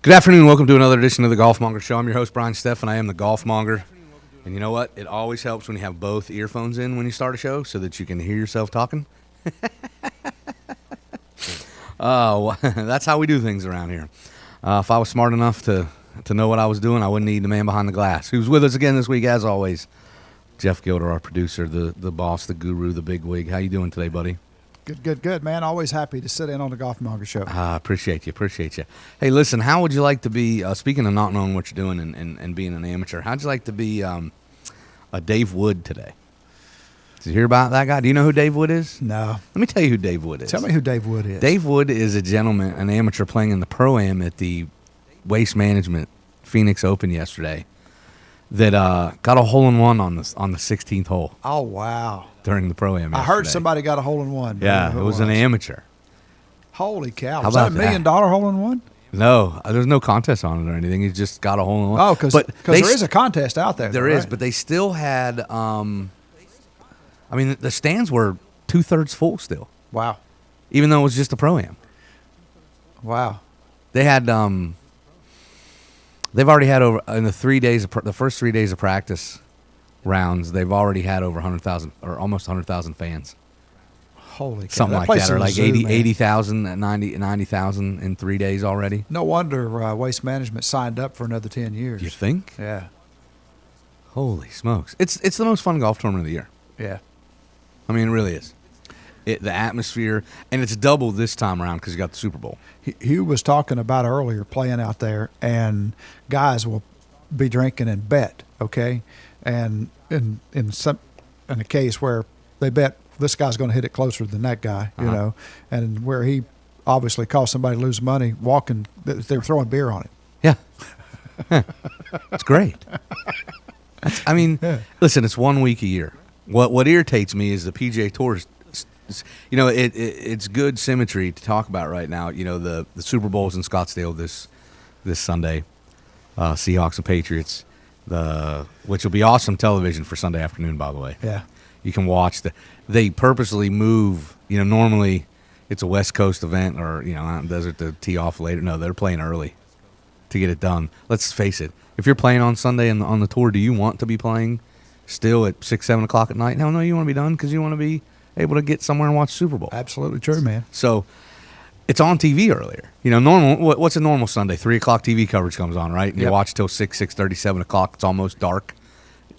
Good afternoon. Welcome to another edition of the GolfMonger Show. I'm your host, Brian Steff, and I am the GolfMonger. And you know what? It always helps when you have both earphones in when you start a show so that you can hear yourself talking. That's how we do things around here. If I was smart enough to know what I was doing, I wouldn't need the man behind the glass. Who's with us again this week, as always, Jeff Gilder, our producer, the boss, the guru, the big wig. How you doing today, buddy? Good, man. Always happy to sit in on the GolfMonger Show. Appreciate you. Hey, listen, how would you like to be, speaking of not knowing what you're doing and being an amateur, how'd you like to be a Dave Wood today? Did you hear about that guy? Do you know who Dave Wood is? No. Let me tell you who Dave Wood is. Tell me who Dave Wood is. Dave Wood is a gentleman, an amateur playing in the Pro-Am at the Waste Management Phoenix Open yesterday that got a hole-in-one on the 16th hole. Oh, wow. During the Pro-Am yesterday. I heard somebody got a hole-in-one. Yeah, it was an amateur. Holy cow. How Was that about $1 million hole-in-one? No, there's no contest on it or anything. He just got a hole-in-one. Oh, because there is a contest out there. There is, but they still had, the stands were 2/3 full still. Wow. Even though it was just a Pro-Am. Wow. They had, they've already had over, in the first 3 days of practice rounds, they've already had over 100,000 or almost 100,000 fans. Holy cow. Something like that, or like 80,000, 90,000 in 3 days already. No wonder Waste Management signed up for another 10 years. You think? Yeah. Holy smokes. It's the most fun golf tournament of the year. Yeah. I mean, it really is. The atmosphere, and it's double this time around because you got the Super Bowl. Hugh was talking about earlier playing out there, and guys will be drinking and bet, okay? And in a case where they bet this guy's going to hit it closer than that guy, you know, and where he obviously caused somebody to lose money walking, they were throwing beer on it. Yeah. It's great. Listen, it's 1 week a year. What irritates me is the PGA Tour. It's good symmetry to talk about right now. You know, the Super Bowl's in Scottsdale this Sunday, Seahawks and Patriots, which will be awesome television for Sunday afternoon, by the way. Yeah. You can watch they purposely move, normally it's a West Coast event or, out in the desert to tee off later. No, they're playing early to get it done. Let's face it. If you're playing on Sunday and on the tour, do you want to be playing still at 6, 7 o'clock at night? Hell no, you want to be done because you want to be able to get somewhere and watch Super Bowl. Absolutely true, man. So it's on TV earlier. What's a normal Sunday? 3 o'clock TV coverage comes on, right? And you watch till 6, 6:30, 7 o'clock. It's almost dark,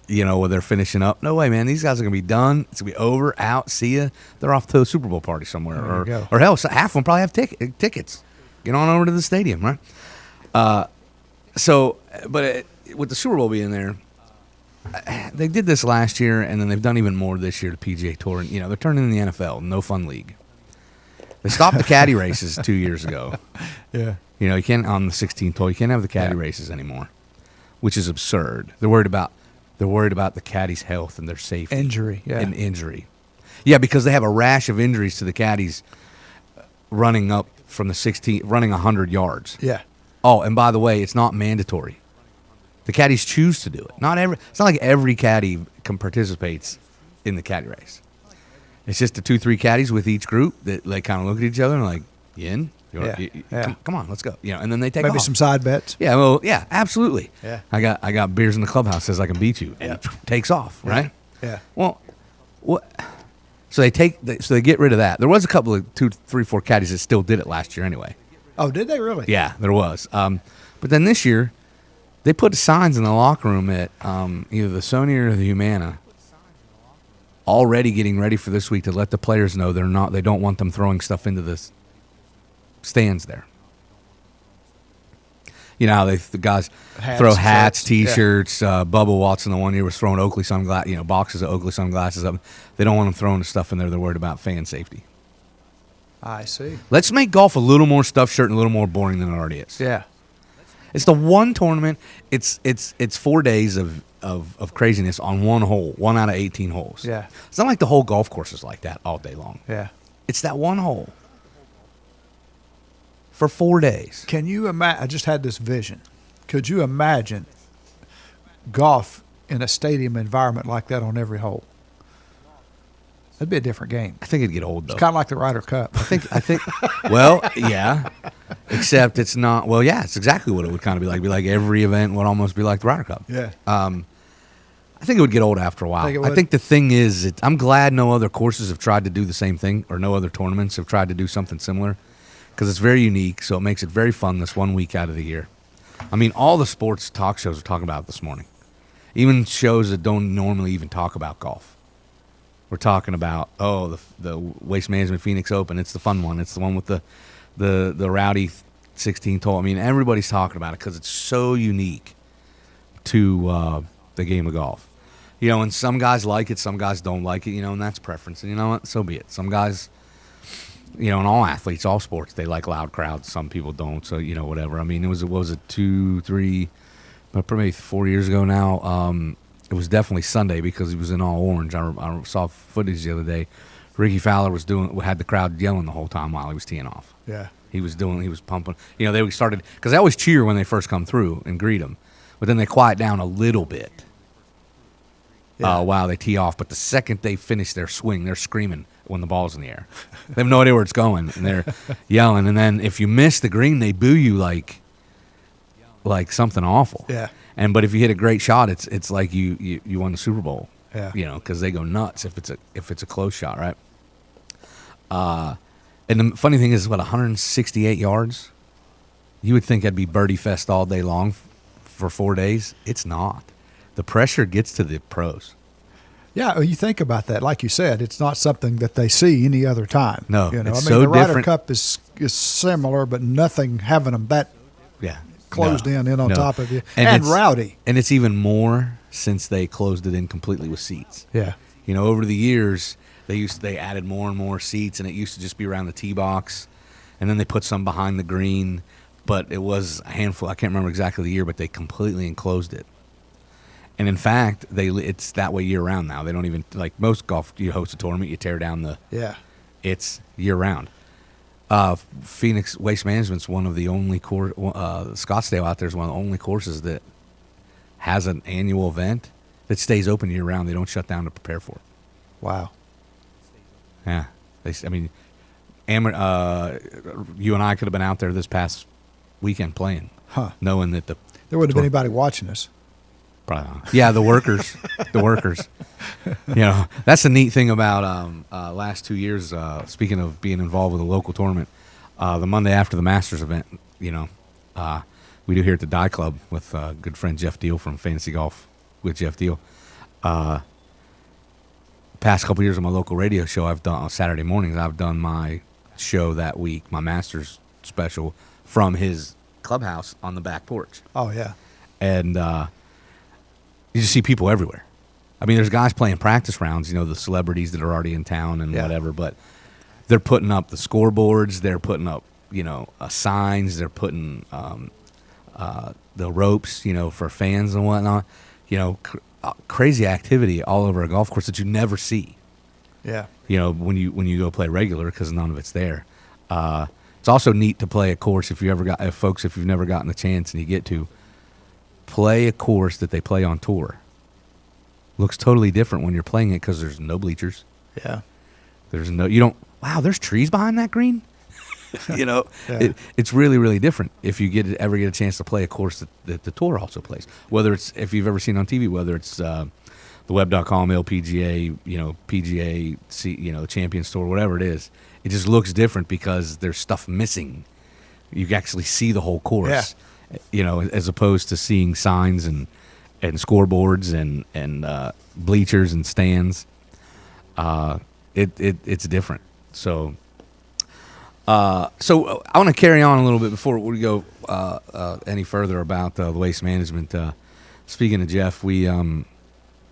where they're finishing up. No way, man. These guys are going to be done. It's going to be over, out, see ya. They're off to a Super Bowl party somewhere. Or hell, half of them probably have tickets. Get on over to the stadium, right? With the Super Bowl being there, they did this last year, and then they've done even more this year, the PGA Tour. And, they're turning in the NFL, no fun league. They stopped the caddy races 2 years ago. Yeah. You can't, on the 16th hole, you can't have the caddy races anymore, which is absurd. They're worried about the caddy's health and their safety. Injury. Yeah, because they have a rash of injuries to the caddies running up from the 16th, running 100 yards. Yeah. Oh, and by the way, it's not mandatory. The caddies choose to do it. It's not like every caddy participates in the caddy race. It's just the 2-3 caddies with each group that they kind of look at each other and like, you in? Come on, let's go. And then they take maybe off. some side bets. Yeah, well, yeah, absolutely. Yeah. I got beers in the clubhouse says I can beat you, and takes off, right? Yeah. Well, what? So they get rid of that. There was a couple of 2, 3, 4 caddies that still did it last year anyway. Oh, did they really? Yeah, there was. But then this year, they put signs in the locker room at either the Sony or the Humana, already getting ready for this week to let the players know they don't want them throwing stuff into the stands there. You know how the guys throw hats, T-shirts. Bubba Watson the one year was throwing Oakley boxes of Oakley sunglasses up. They don't want them throwing the stuff in there. They're worried about fan safety. I see. Let's make golf a little more stuffed shirt and a little more boring than it already is. Yeah. It's the one tournament. It's 4 days of craziness on one hole, 1 out of 18 holes. Yeah. It's not like the whole golf course is like that all day long. Yeah. It's that one hole for 4 days. Can you imagine? I just had this vision. Could you imagine golf in a stadium environment like that on every hole? That'd be a different game. I think it'd get old though. It's kind of like the Ryder Cup. I think. Well, yeah. Except it's not. Well, yeah, it's exactly what it would kind of be like. Be like every event would almost be like the Ryder Cup. Yeah. I think it would get old after a while. I think the thing is, I'm glad no other courses have tried to do the same thing, or no other tournaments have tried to do something similar, because it's very unique. So it makes it very fun this 1 week out of the year. I mean, all the sports talk shows are talking about it this morning. Even shows that don't normally even talk about golf. We're talking about the Waste Management Phoenix Open. It's the fun one. It's the one with the rowdy 16th hole. I mean, everybody's talking about it because it's so unique to the game of golf. You know, and some guys like it, some guys don't like it, you know, and that's preference. And you know what? So be it. Some guys, you know, and all athletes, all sports, they like loud crowds. Some people don't, so, you know, whatever. I mean, what was it, 2, 3, probably 4 years ago now? It was definitely Sunday because he was in all orange. I saw footage the other day. Ricky Fowler had the crowd yelling the whole time while he was teeing off. Yeah. He was pumping. You know, they started, because they always cheer when they first come through and greet him, but then they quiet down a little bit. Yeah. While they tee off, but the second they finish their swing, they're screaming when the ball's in the air. They have no idea where it's going, and they're yelling. And then if you miss the green, they boo you like something awful. Yeah. But if you hit a great shot, it's like you won the Super Bowl. Yeah. You know, because they go nuts if it's a close shot, right? And the funny thing is, 168 yards? You would think that'd be birdie fest all day long for 4 days. It's not. The pressure gets to the pros. Yeah, you think about that. Like you said, it's not something that they see any other time. No, you know, it's the Ryder different. Cup is similar, but nothing having them that closed in on top of you and rowdy. And it's even more since they closed it in completely with seats. Yeah, you know, over the years they added more and more seats, and it used to just be around the tee box, and then they put some behind the green, but it was a handful. I can't remember exactly the year, but they completely enclosed it. And in fact, it's that way year round now. They don't even, like most golf, you host a tournament, you tear down it's year round. Phoenix Waste Management's one of the only Scottsdale out there is one of the only courses that has an annual event that stays open year round. They don't shut down to prepare for it. Wow. Yeah. You and I could have been out there this past weekend playing, knowing that there wouldn't have been anybody watching us. Probably not. Yeah, the workers. You know, that's the neat thing about last 2 years, speaking of being involved with a local tournament, the Monday after the Masters event, you know, we do here at the Die Club with good friend Jeff Deal from Fantasy Golf with Jeff Deal. Past couple years on my local radio show, I've done on Saturday mornings, I've done my show that week, my Masters special, from his clubhouse on the back porch. Oh, yeah. And you just see people everywhere. I mean, there's guys playing practice rounds, you know, the celebrities that are already in town and whatever, but they're putting up the scoreboards, they're putting up, you know, signs, they're putting the ropes, you know, for fans and whatnot. You know, crazy activity all over a golf course that you never see. Yeah. You know, when you go play regular, because none of it's there. It's also neat to play a course if you've never gotten a chance and you get to play a course that they play on tour. Looks totally different when you're playing it because there's no bleachers. Yeah. There's trees behind that green. You know, it's really, really different if you ever get a chance to play a course that the tour also plays. Whether it's, if you've ever seen on TV, whether it's the web.com, LPGA, you know, PGA, you know, Champions Tour, whatever it is, it just looks different because there's stuff missing. You can actually see the whole course, you know, as opposed to seeing signs and scoreboards and bleachers and stands. It's different. So I want to carry on a little bit before we go any further about the waste management. Speaking of Jeff, we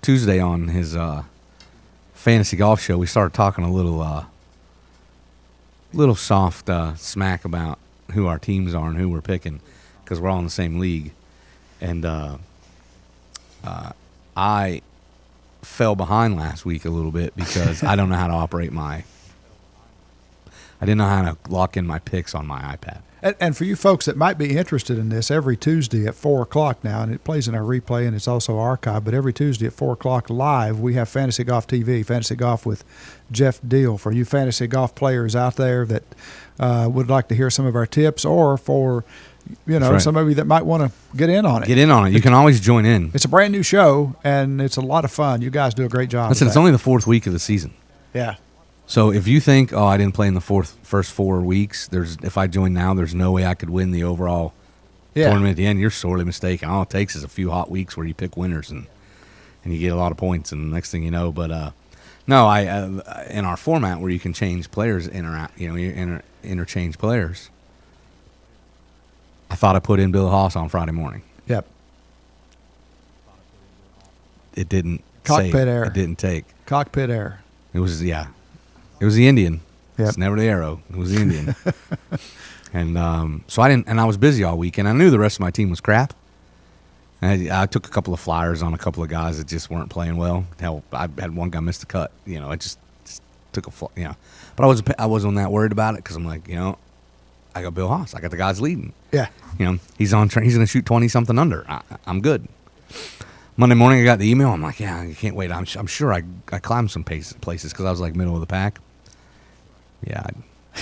Tuesday on his fantasy golf show, we started talking a little soft smack about who our teams are and who we're picking, because we're all in the same league. And I fell behind last week a little bit because I don't know how to operate I didn't know how to lock in my picks on my iPad. And for you folks that might be interested in this, every Tuesday at 4 o'clock now, and it plays in our replay and it's also archived, but every Tuesday at 4 o'clock live, we have Fantasy Golf TV, Fantasy Golf with Jeff Deal. For you fantasy golf players out there that would like to hear some of our tips, or for some of you that might want to get in on it. Get in on it. You can always join in. It's a brand new show, and it's a lot of fun. You guys do a great job. Listen, it's only the 4th week of the season. Yeah. So if you think, I didn't play in the first 4 weeks, if I join now, there's no way I could win the overall tournament at the end. You're sorely mistaken. All it takes is a few hot weeks where you pick winners and you get a lot of points, and the next thing you know. But no, in our format where you can change players, interchange players. I thought I put in Bill Haas on Friday morning. Yep. It didn't. Cockpit error. It didn't take. Cockpit error. It was It was the Indian. Yep. It's never the arrow. It was the Indian. And so I didn't. And I was busy all weekend. I knew the rest of my team was crap. And I took a couple of flyers on a couple of guys that just weren't playing well. Hell, I had one guy miss the cut. I just took a But I wasn't that worried about it because I'm like, I got Bill Haas. I got the guys leading. Yeah. He's on train. He's going to shoot 20 something under. I'm good. Monday morning, I got the email. I'm like, yeah, I can't wait. I'm sure I climbed some places because I was like middle of the pack. Yeah, I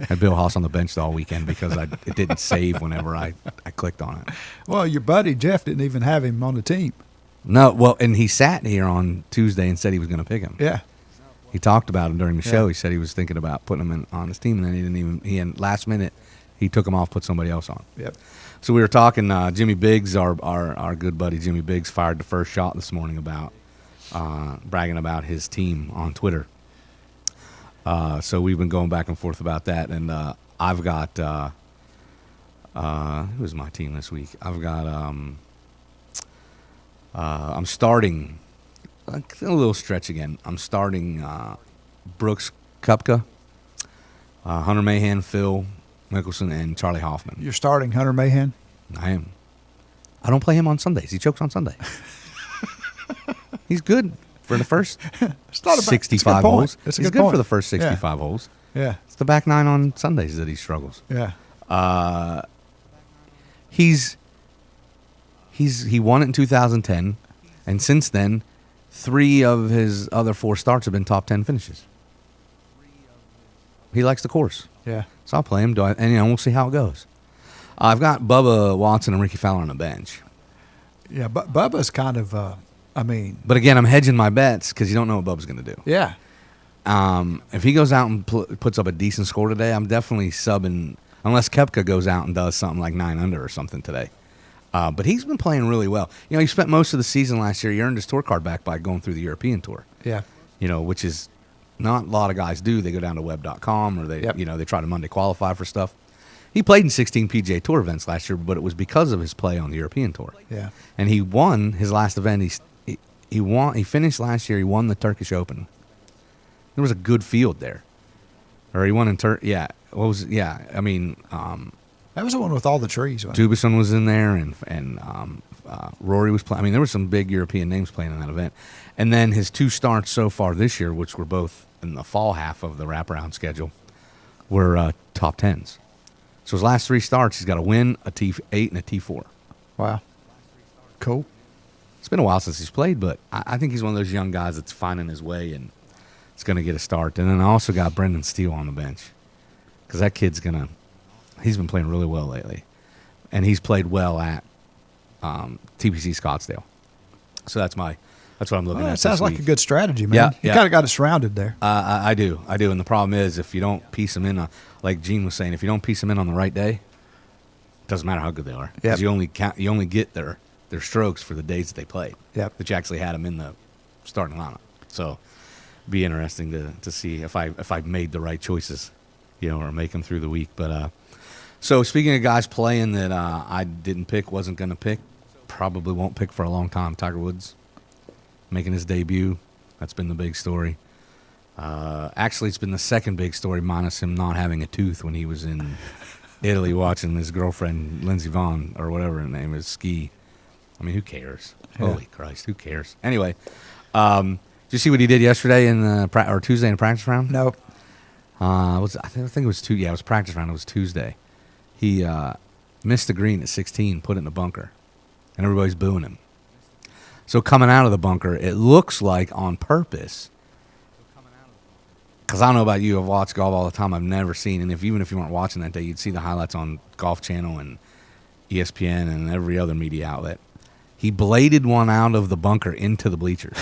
had Bill Haas on the bench all weekend because it didn't save whenever I clicked on it. Well, your buddy Jeff didn't even have him on the team. No, well, and he sat here on Tuesday and said he was going to pick him. Yeah. He talked about him during the show. He said he was thinking about putting him on his team, and then last minute, he took him off, put somebody else on. Yep. So we were talking, Jimmy Biggs, our good buddy Jimmy Biggs, fired the first shot this morning about bragging about his team on Twitter. So we've been going back and forth about that, and I've got who's my team this week? I've got I'm starting a little stretch again. I'm starting Brooks Koepka, Hunter Mahan, Phil Mickelson, and Charlie Hoffman. You're starting Hunter Mahan? I am. I don't play him on Sundays. He chokes on Sunday. He's good for the first 65 holes. He's good for the first 65 holes. Yeah. It's the back nine on Sundays that he struggles. Yeah. He won it in 2010, and since then, 3 of his other 4 starts have been top 10 finishes. He likes the course. Yeah. So I'll play him, and we'll see how it goes. I've got Bubba Watson and Ricky Fowler on the bench. Yeah, but Bubba's kind of, But again, I'm hedging my bets because you don't know what Bubba's going to do. Yeah. If he goes out and puts up a decent score today, I'm definitely subbing, unless Koepka goes out and does something like 9 under or something today. But he's been playing really well. He spent most of the season last year. He earned his tour card back by going through the European Tour. Yeah. Which is not a lot of guys do. They go down to web.com or they try to Monday qualify for stuff. He played in 16 PGA Tour events last year, but it was because of his play on the European Tour. Yeah. And he won his last event. He finished last year. He won the Turkish Open. There was a good field there. Or he won in yeah. What was that was the one with all the trees. Dubison was in there, and Rory was playing. There were some big European names playing in that event. And then his 2 starts so far this year, which were both in the fall half of the wraparound schedule, were top 10s. So his last 3 starts, he's got a win, a T8, and a T4. Wow. Cool. It's been a while since he's played, but I think he's one of those young guys that's finding his way and it's going to get a start. And then I also got Brendan Steele on the bench because that kid's he's been playing really well lately. And he's played well at TPC Scottsdale. So that's what I'm looking at. That sounds like a good strategy, man. Yeah, you kind of got us surrounded there. I do. And the problem is if you don't piece them in, like Gene was saying, if you don't piece them in on the right day, it doesn't matter how good they are. Because you only get their strokes for the days that they played. Yep. That you actually had them in the starting lineup. So be interesting to see if I made the right choices, or make them through the week. But so speaking of guys playing that I didn't pick, wasn't going to pick, probably won't pick for a long time, Tiger Woods making his debut. That's been the big story. Actually, it's been the second big story, minus him not having a tooth when he was in Italy watching his girlfriend, Lindsey Vonn, or whatever her name is, ski. Who cares? Yeah. Holy Christ, who cares? Anyway, did you see what he did yesterday or Tuesday in the practice round? No. I think it was it was practice round. It was Tuesday. He missed the green at 16, put it in the bunker, and everybody's booing him. So coming out of the bunker, it looks like on purpose. Because I don't know about you, I've watched golf all the time. I've never seen, and even if you weren't watching that day, you'd see the highlights on Golf Channel and ESPN and every other media outlet. He bladed one out of the bunker into the bleachers.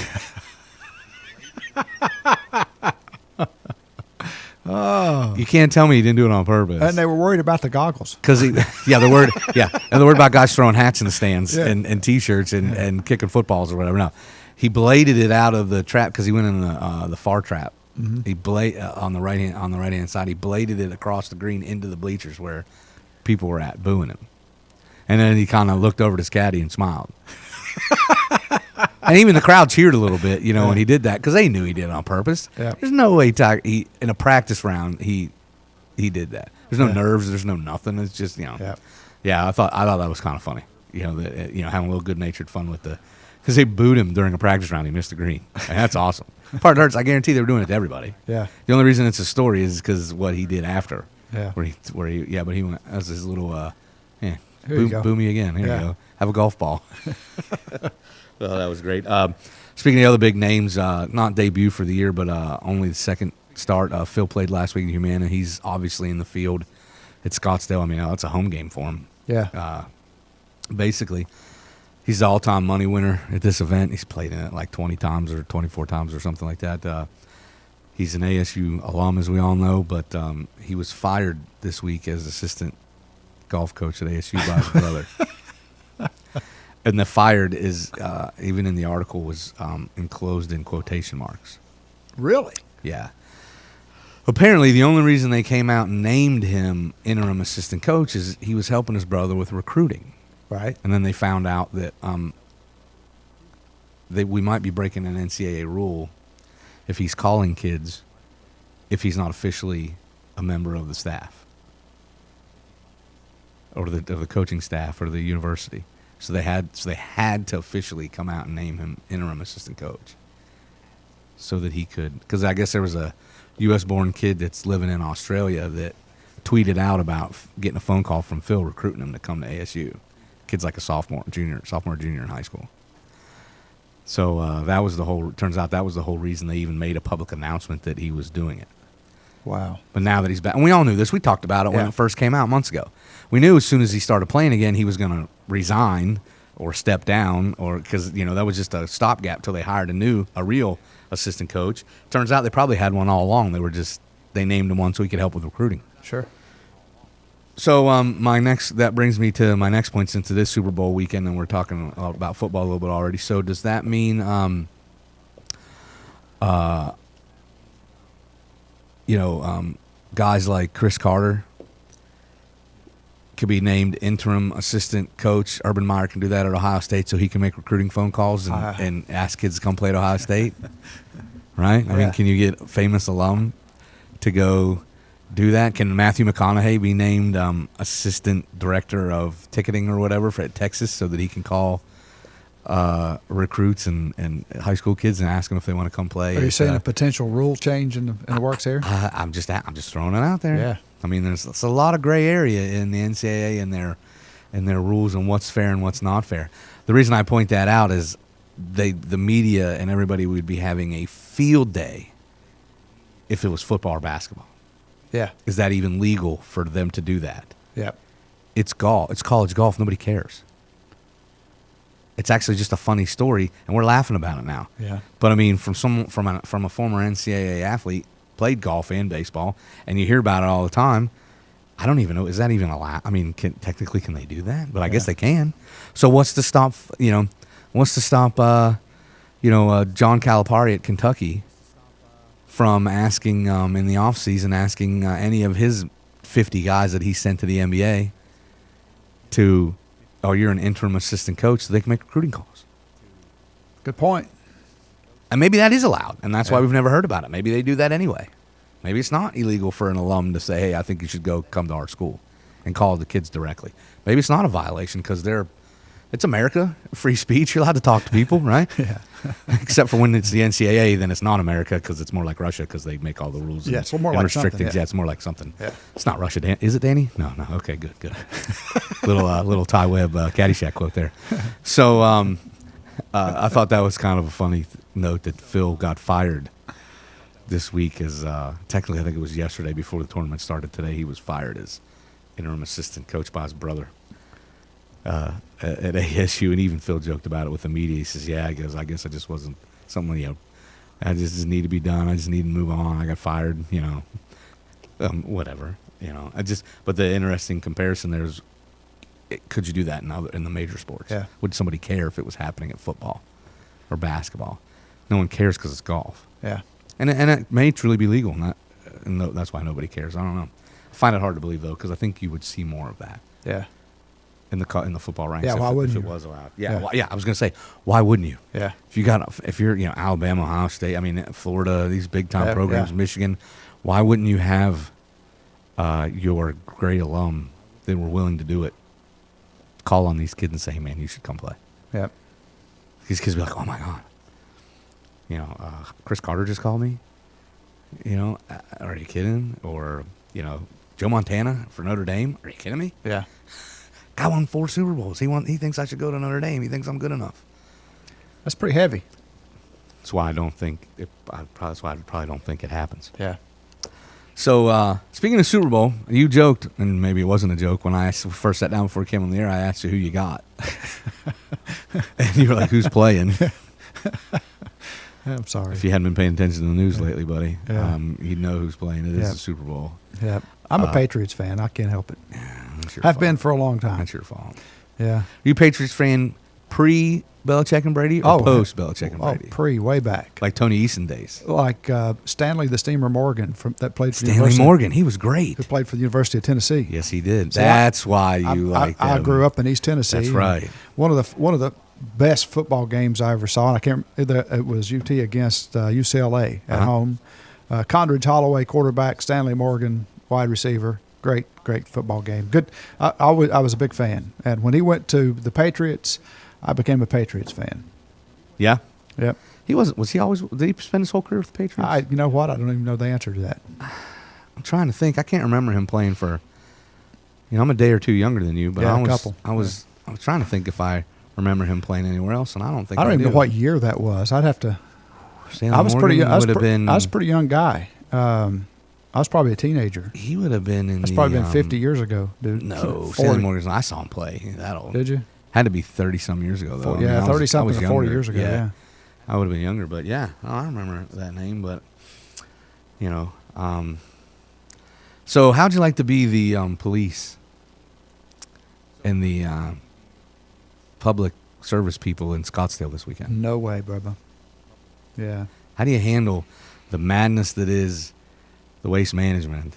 Oh, You can't tell me he didn't do it on purpose. and they were worried about the goggles. Because and the word about guys throwing hats in the stands and T-shirts and kicking footballs or whatever. No, he bladed it out of the trap because he went in the far trap. Mm-hmm. He on the right hand side. He bladed it across the green into the bleachers where people were at booing him, and then he kind of looked over at his caddy and smiled. And even the crowd cheered a little bit, when he did that because they knew he did it on purpose. Yeah. There's no way in a practice round he did that. There's no nerves. There's no nothing. It's just I thought that was kind of funny. Having a little good natured fun with because they booed him during a practice round. He missed the green. And that's awesome. Part hurts. I guarantee they were doing it to everybody. Yeah. The only reason it's a story is because what he did after. Yeah. But he went as his little Here you go. boo me again. Here you go. Have a golf ball. Well, that was great. Speaking of other big names, not debut for the year, but only the second start. Phil played last week in Humana. He's obviously in the field at Scottsdale. I mean, it's a home game for him. Yeah. Basically, he's the all-time money winner at this event. He's played in it like 20 times or 24 times or something like that. He's an ASU alum, as we all know, but he was fired this week as assistant golf coach at ASU by his brother. And the fired is, even in the article, was enclosed in quotation marks. Really? Yeah. Apparently, the only reason they came out and named him interim assistant coach is he was helping his brother with recruiting. Right. And then they found out that we might be breaking an NCAA rule if he's calling kids if he's not officially a member of the staff or the coaching staff or the university. So they had to officially come out and name him interim assistant coach so that he could, because I guess there was a U.S.-born kid that's living in Australia that tweeted out about getting a phone call from Phil recruiting him to come to ASU. Kid's like a sophomore, junior in high school. So turns out that was the whole reason they even made a public announcement that he was doing it. Wow. But now that he's back, and we all knew this, we talked about it when it first came out months ago. We knew as soon as he started playing again, he was going to resign or step down, or because that was just a stopgap till they hired a real assistant coach. Turns out they probably had one all along. They named him one so he could help with recruiting. Sure. So that brings me to my next point. Since it is Super Bowl weekend and we're talking about football a little bit already, so does that mean guys like Chris Carter could be named interim assistant coach? Urban Meyer can do that at Ohio State so he can make recruiting phone calls and ask kids to come play at Ohio State, right? I mean, can you get a famous alum to go do that? Can Matthew McConaughey be named assistant director of ticketing or whatever at Texas so that he can call recruits and high school kids and ask them if they want to come play? Are you saying a potential rule change in the works here? I'm just throwing it out there. Yeah. I mean, there's a lot of gray area in the NCAA and their rules and what's fair and what's not fair. The reason I point that out is the media and everybody would be having a field day if it was football or basketball. Yeah. Is that even legal for them to do that? Yeah. It's golf. It's college golf. Nobody cares. It's actually just a funny story, and we're laughing about it now. Yeah. But I mean, from a former NCAA athlete, played golf and baseball, and you hear about it all the time. I don't even know, is that even allowed? I mean, technically, can they do that? But I guess they can. So what's to stop? John Calipari at Kentucky from asking in the offseason, asking any of his 50 guys that he sent to the NBA to, you're an interim assistant coach, so they can make recruiting calls. Good point. And maybe that is allowed, and that's why we've never heard about it. Maybe they do that anyway. Maybe it's not illegal for an alum to say, hey, I think you should come to our school and call the kids directly. Maybe it's not a violation because they're It's America, free speech. You're allowed to talk to people, right? Yeah. Except for when it's the NCAA, then it's not America because it's more like Russia because they make all the rules. Yeah, and, it's more and like restrict something, things. yeah. Yeah, it's more like something. Yeah. It's not Russia, is it, Danny? No. Okay, good. little Ty Webb Caddyshack quote there. So I thought that was kind of a funny note that Phil got fired this week. As technically, I think it was yesterday before the tournament started. Today, he was fired as interim assistant coach by his brother. At ASU, and even Phil joked about it with the media. He says, "Yeah, I guess I just wasn't something. I just need to be done. I just need to move on. I got fired. Whatever. But the interesting comparison there is, could you do that in the major sports? Yeah. Would somebody care if it was happening at football or basketball? No one cares because it's golf. Yeah. And it may truly be legal, and that's why nobody cares. I don't know. I find it hard to believe though, because I think you would see more of that. Yeah. In the football ranks, Yeah, why wouldn't if it you? was allowed? Yeah. I was gonna say, why wouldn't you? Yeah. If you're Alabama, Ohio State, Florida, these big time Yeah, programs, yeah. Michigan, why wouldn't you have your great alum that were willing to do it call on these kids and say, "Hey, man, you should come play." Yeah. These kids be like, "Oh my god, Chris Carter just called me." Are you kidding? Or Joe Montana for Notre Dame. Are you kidding me? Yeah. Guy won 4 Super Bowls. He thinks I should go to Notre Dame. He thinks I'm good enough. That's pretty heavy. That's why I don't think that's why I probably don't think it happens. Yeah. So speaking of Super Bowl, you joked, and maybe it wasn't a joke, when I first sat down before we came on the air. I asked you who you got, and you were like, "Who's playing?" I'm sorry. If you hadn't been paying attention to the news lately, buddy, Yeah. you'd know who's playing. It is Yeah. the Super Bowl. Yeah. I'm a Patriots fan. I can't help it. That's your I've fault. been for a long time. That's your fault. Yeah. Are you a Patriots fan pre Belichick and Brady or post Belichick and Brady? Way back. Like Tony Eason days. Like Stanley the Steamer Morgan that played for the Stanley University. Morgan, he was great. Who played for the University of Tennessee. Yes, he did. So That's why you like I them. grew up in East Tennessee. That's right. One of the best football games I ever saw, and I can't. It was UT against UCLA at home. Condridge Holloway quarterback, Stanley Morgan wide receiver. Great football game. Good. I was a big fan, and when he went to the Patriots, I became a Patriots fan. Yeah. Yep. Was he always? Did he spend his whole career with the Patriots? You know what? I don't even know the answer to that. I'm trying to think. I can't remember him playing for. I'm a day or two younger than you, but Yeah, I was. a couple. I was trying to think if I remember him playing anywhere else, and I don't think I don't even do. know what year that was. I'd have to. Stanley I was Morgan pretty young. been. I was a pretty young guy. I was probably a teenager. He would have been in. That's probably been 50 years ago, dude. No, 40. Stanley Morgan. I saw him play. That old. Did you? Had to be 30-some years ago, though. 30-something or 40 years ago, yeah. I would have been younger, but yeah, I remember that name. But, so how'd you like to be the police and the public service people in Scottsdale this weekend? No way, brother. Yeah. How do you handle the madness that is the waste management?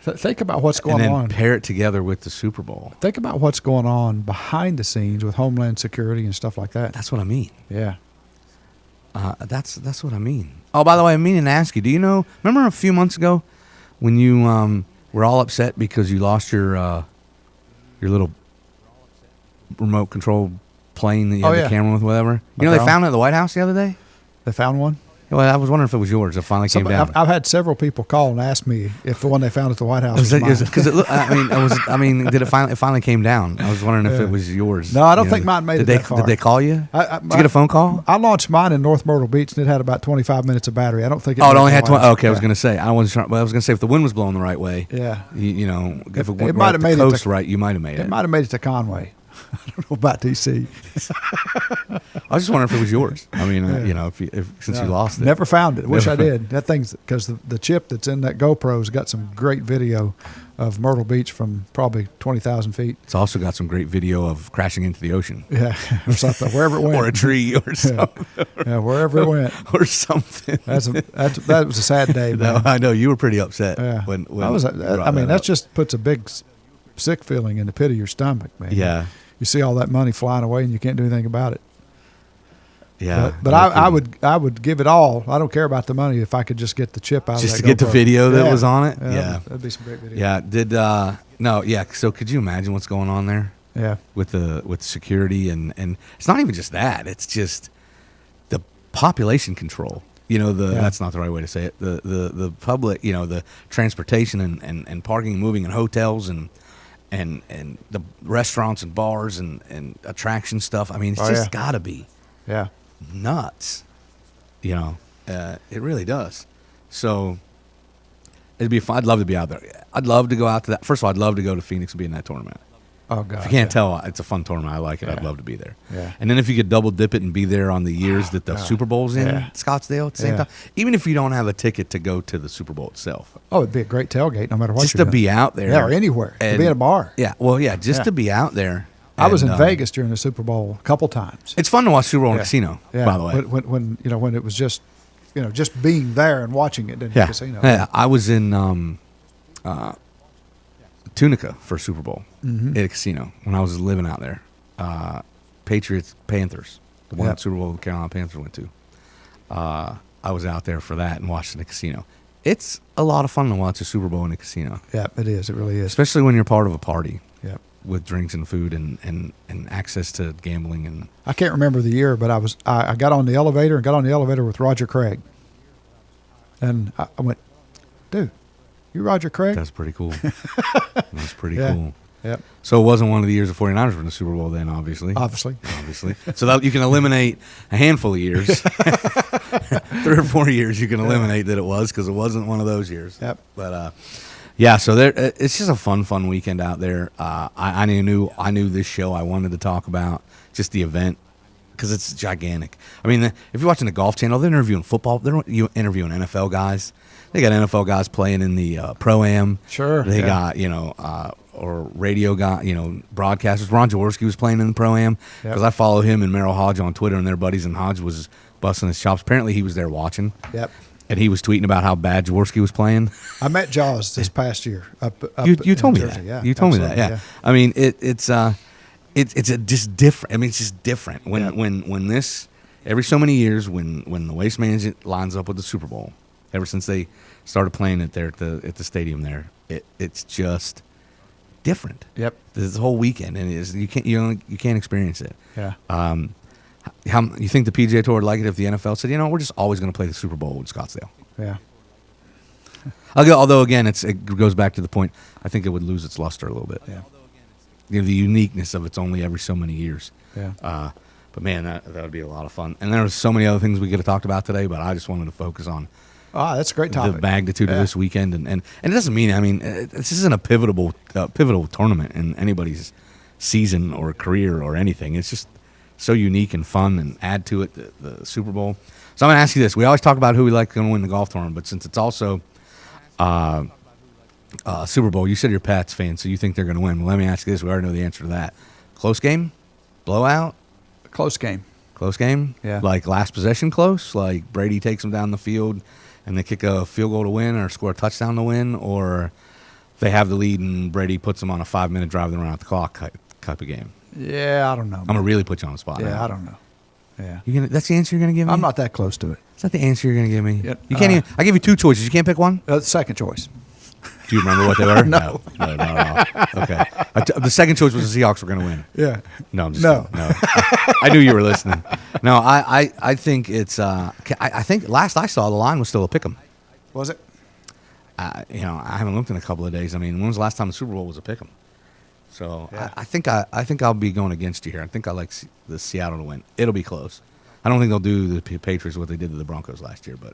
Think about what's going and then on. Pair it together with the Super Bowl. Think about what's going on behind the scenes with Homeland Security and stuff like that. That's what I mean. Yeah. That's what I mean. Oh, by the way, I'm meaning to ask you. Do you know? Remember a few months ago when you were all upset because you lost your little remote control plane that you had the camera with, whatever. They found it at the White House the other day. They found one. Well, I was wondering if it was yours. It finally came down. I've had several people call and ask me if the one they found at the White House was mine. Because it looked. Did it finally came down? I was wondering if it was yours. No, I don't think mine made it that far. Did they call you? Did you get a phone call? I launched mine in North Myrtle Beach, and it had about 25 minutes of battery. I don't think it. Oh, it only had 20. Okay, I was going to say. I wasn't sure. But I was going to say if the wind was blowing the right way. Yeah. If it might might have have made the it coast to, right, you might have made it. It might have made it to Conway. I don't know about DC. I was just wondering if it was yours. Since you lost it. Never found it. Wish I did. That thing's because the chip that's in that GoPro's got some great video of Myrtle Beach from probably 20,000 feet. It's also got some great video of crashing into the ocean. Yeah, or something. Wherever it went, or a tree, or something. Yeah, wherever it went, or something. That was a sad day. Man. No, I know you were pretty upset. Yeah. When that just puts a big sick feeling in the pit of your stomach, man. Yeah. You see all that money flying away and you can't do anything about it. Yeah. But I would give it all. I don't care about the money if I could just get the chip out just of that to get GoPro. the video that was on it. Yeah. That'd be some great video. Yeah. So could you imagine what's going on there? Yeah. with security and it's not even just that. It's just the population control. That's not the right way to say it. The public, the transportation and parking and moving and hotels and the restaurants and bars and attraction stuff. I mean, it's just gotta be nuts. It really does. So it'd be fun. I'd love to be out there. I'd love to go out to that. First of all, I'd love to go to Phoenix and be in that tournament. Oh, God. If you can't tell, it's a fun tournament. I like it. Yeah. I'd love to be there. Yeah. And then if you could double dip it and be there on the years that the Super Bowl's in Scottsdale at the same time, even if you don't have a ticket to go to the Super Bowl itself. Oh, it'd be a great tailgate no matter what Just you're to doing. be out there. Yeah, or anywhere. To be at a bar. Yeah. Well, just to be out there. I was in Vegas during the Super Bowl a couple times. It's fun to watch Super Bowl in a casino, by the way. When it was just being there and watching it in the casino. Yeah, I was in Tunica for Super Bowl at a casino when I was living out there. Patriots, Panthers, the one Super Bowl the Carolina Panthers went to. I was out there for that and watched in a casino. It's a lot of fun to watch a Super Bowl in a casino. Yeah, it is. It really is. Especially when you're part of a party. Yeah. With drinks and food and access to gambling and I can't remember the year, but I got on the elevator with Roger Craig, and I went, dude, you Roger Craig? That's pretty cool. That's pretty cool. Yep. So it wasn't one of the years the 49ers were in the Super Bowl then, obviously. Obviously. So that you can eliminate a handful of years. 3 or 4 years you can eliminate that it was because it wasn't one of those years. Yep. But so it's just a fun weekend out there. I knew this show I wanted to talk about, just the event, because it's gigantic. I mean, if you're watching the Golf Channel, they're interviewing football. They're interviewing NFL guys. They got NFL guys playing in the Pro-Am. Sure. They got, or radio guy, broadcasters. Ron Jaworski was playing in the Pro-Am because I follow him and Merrill Hodge on Twitter, and they're buddies, and Hodge was busting his chops. Apparently, he was there watching. Yep. And he was tweeting about how bad Jaworski was playing. I met Jaws this past year. You told me Jersey. that. Yeah, you told me that. absolutely, Yeah. I mean, it's just different. I mean, it's just different when this every so many years when the Waste Management lines up with the Super Bowl. Ever since they started playing it there at the stadium there, it's just different. Yep. This whole weekend, and you can't experience it. Yeah. How you think the PGA Tour would like it if the NFL said, we're just always going to play the Super Bowl in Scottsdale? Yeah. Although again, it goes back to the point. I think it would lose its luster a little bit. Yeah. The uniqueness of it's only every so many years. Yeah. But man, that would be a lot of fun. And there are so many other things we could have talked about today, but I just wanted to focus on that's a great topic. the magnitude of this weekend, and it doesn't mean. I mean, this isn't a pivotal tournament in anybody's season or career or anything. It's just so unique and fun, and add to it the Super Bowl. So I'm going to ask you this: we always talk about who we like going to win the golf tournament, but since it's also Super Bowl, you said you're a Pats fan, so you think they're going to win. Well, let me ask you this: we already know the answer to that. Close game, blowout, Close game. close game. Yeah. Like last possession, close. Like Brady takes them down the field, and they kick a field goal to win or score a touchdown to win, or they have the lead and Brady puts them on a 5-minute drive them around the clock type of game. Yeah, I don't know. I'm gonna really put you on the spot. Yeah, now. I don't know. Yeah. That's the answer you're gonna give me? I'm not that close to it. Is that the answer you're gonna give me? Yeah, You can't even. I give you 2 choices. You can't pick one. Second choice. Do you remember what they were? No. No. Okay. The second choice was the Seahawks were gonna win. Yeah. No, I'm just No. kidding. No. I knew you were listening. No, I think it's. I think last I saw the line was still a pick'em. Was it? I haven't looked in a couple of days. I mean, when was the last time the Super Bowl was a pick'em? So Yeah. I think I'll be going against you here. I think I like the Seattle to win. It'll be close. I don't think they'll do the Patriots what they did to the Broncos last year, but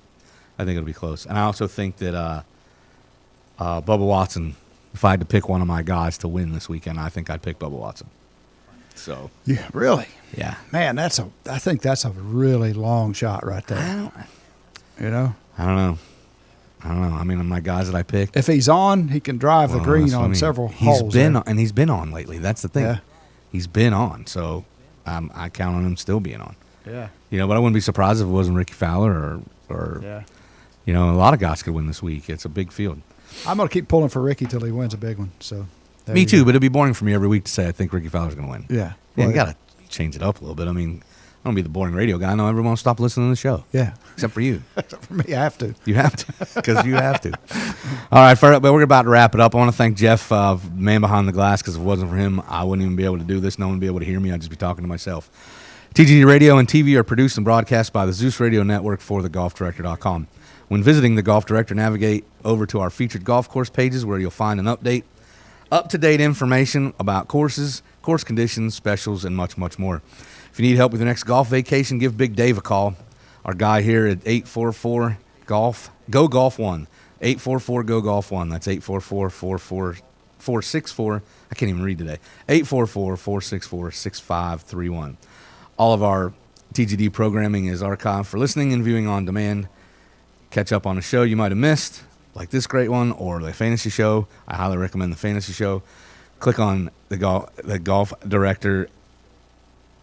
I think it'll be close. And I also think that Bubba Watson, if I had to pick one of my guys to win this weekend, I think I'd pick Bubba Watson. So Yeah. Really? yeah, Man, I think that's a really long shot right there. I You know? don't know. I mean, my guys that I picked. If he's on, he can drive the Well, green that's what I on mean. several He's holes. been there. and he's been on lately. That's the thing. Yeah. He's been on, so I count on him still being on. Yeah. But I wouldn't be surprised if it wasn't Ricky Fowler or Yeah. a lot of guys could win this week. It's a big field. I'm going to keep pulling for Ricky till he wins a big one. So there Me you too, go. but it'd be boring for me every week to say I think Ricky Fowler's going to win. Yeah. Yeah, Well, you got to change it up a little bit. I mean, I don't be the boring radio guy. I know everyone will stop listening to the show. Yeah. Except for you. For me, I have to. You have to, because you have to. All right, but we're about to wrap it up. I want to thank Jeff, man behind the glass, because if it wasn't for him, I wouldn't even be able to do this. No one would be able to hear me. I'd just be talking to myself. TGD Radio and TV are produced and broadcast by the Zeus Radio Network for thegolfdirector.com. When visiting The Golf Director, navigate over to our featured golf course pages where you'll find an update, up-to-date information about courses, course conditions, specials, and much, much more. If you need help with your next golf vacation, give Big Dave a call. Our guy here at 844-GO-GOLF-1. 844-GO-GOLF-1. That's 844-464. I can't even read today. 844-464-6531. All of our TGD programming is archived for listening and viewing on demand. Catch up on a show you might have missed, like this great one, or the fantasy show. I highly recommend the fantasy show. Click on the Golf Director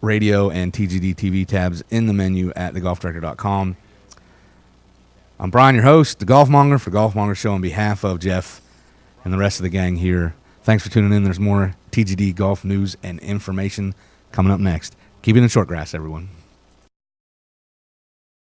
Radio and TGD TV tabs in the menu at thegolfdirector.com. I'm Brian, your host, the GolfMonger, for GolfMonger Show on behalf of Jeff and the rest of the gang here. Thanks for tuning in. There's more TGD golf news and information coming up next. Keep it in short grass, everyone.